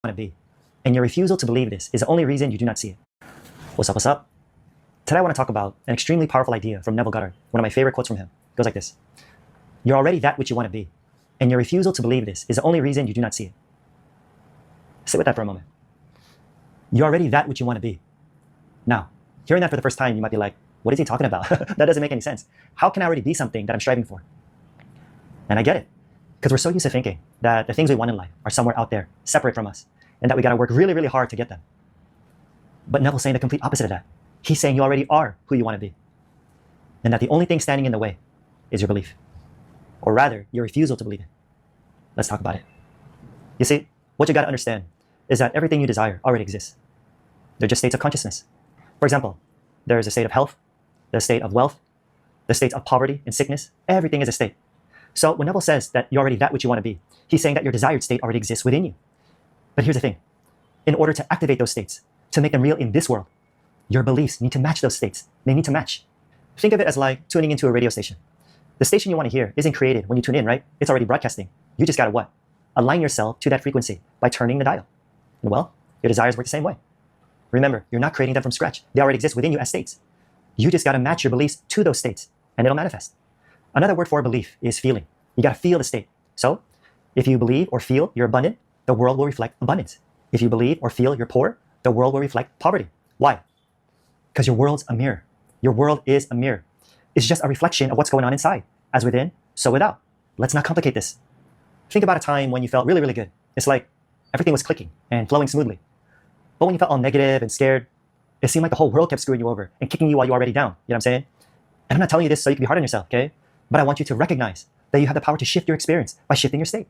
want to be. And your refusal to believe this is the only reason you do not see it. What's up, what's up? Today I want to talk about an extremely powerful idea from Neville Goddard, one of my favorite quotes from him. It goes like this. You're already that which you want to be. And your refusal to believe this is the only reason you do not see it. Sit with that for a moment. You're already that which you want to be. Now, hearing that for the first time, you might be like, what is he talking about? That doesn't make any sense. How can I already be something that I'm striving for? And I get it. Because we're so used to thinking that the things we want in life are somewhere out there, separate from us, and that we got to work really, really hard to get them. But Neville's saying the complete opposite of that. He's saying you already are who you want to be. And that the only thing standing in the way is your belief. Or rather, your refusal to believe it. Let's talk about it. You see, what you got to understand is that everything you desire already exists. They're just states of consciousness. For example, there is a state of health, the state of wealth, the state of poverty and sickness. Everything is a state. So when Neville says that you're already that which you want to be, he's saying that your desired state already exists within you. But here's the thing. In order to activate those states, to make them real in this world, your beliefs need to match those states. They need to match. Think of it as like tuning into a radio station. The station you want to hear isn't created when you tune in, right? It's already broadcasting. You just got to what? Align yourself to that frequency by turning the dial. And well, your desires work the same way. Remember, you're not creating them from scratch. They already exist within you as states. You just got to match your beliefs to those states and it'll manifest. Another word for belief is feeling. You got to feel the state. So if you believe or feel you're abundant, the world will reflect abundance. If you believe or feel you're poor, the world will reflect poverty. Why? Because your world's a mirror. Your world is a mirror. It's just a reflection of what's going on inside. As within, so without. Let's not complicate this. Think about a time when you felt really, really good. It's like everything was clicking and flowing smoothly. But when you felt all negative and scared, it seemed like the whole world kept screwing you over and kicking you while you're already down. You know what I'm saying? And I'm not telling you this so you can be hard on yourself, okay? But I want you to recognize that you have the power to shift your experience by shifting your state.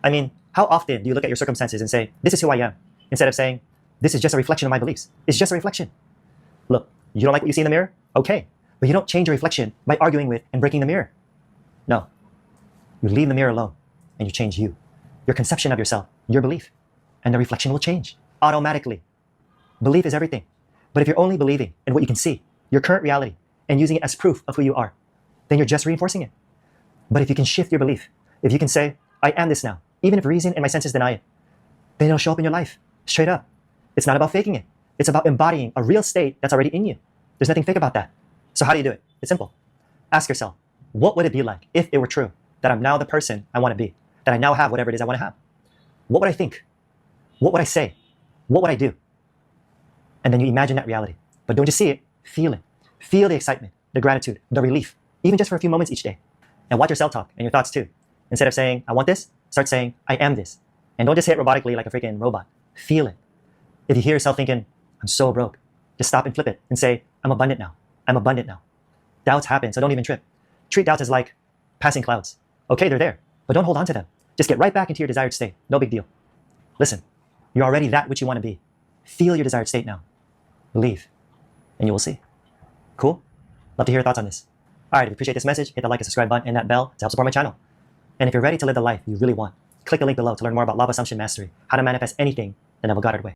I mean, how often do you look at your circumstances and say, this is who I am, instead of saying, this is just a reflection of my beliefs. It's just a reflection. Look, you don't like what you see in the mirror? Okay. But you don't change your reflection by arguing with and breaking the mirror. No. You leave the mirror alone and you change you. Your conception of yourself, your belief, and the reflection will change automatically. Belief is everything. But if you're only believing in what you can see, your current reality, and using it as proof of who you are, then you're just reinforcing it. But if you can shift your belief, if you can say, I am this now, even if reason and my senses deny it, then it'll show up in your life, straight up. It's not about faking it. It's about embodying a real state that's already in you. There's nothing fake about that. So how do you do it? It's simple. Ask yourself, what would it be like if it were true that I'm now the person I want to be, that I now have whatever it is I want to have? What would I think? What would I say? What would I do? And then you imagine that reality. But don't just see it, feel it. Feel the excitement, the gratitude, the relief, even just for a few moments each day. And watch your self-talk and your thoughts too. Instead of saying, I want this, start saying, I am this. And don't just say it robotically like a freaking robot. Feel it. If you hear yourself thinking, I'm so broke, just stop and flip it and say, I'm abundant now. I'm abundant now. Doubts happen, so don't even trip. Treat doubts as like passing clouds. Okay, they're there, but don't hold on to them. Just get right back into your desired state. No big deal. Listen, you're already that which you want to be. Feel your desired state now. Believe, and you will see. Cool? Love to hear your thoughts on this. All right, if you appreciate this message, hit the like and subscribe button and that bell to help support my channel. And if you're ready to live the life you really want, click the link below to learn more about Law of Assumption Mastery, how to manifest anything the Neville Goddard way.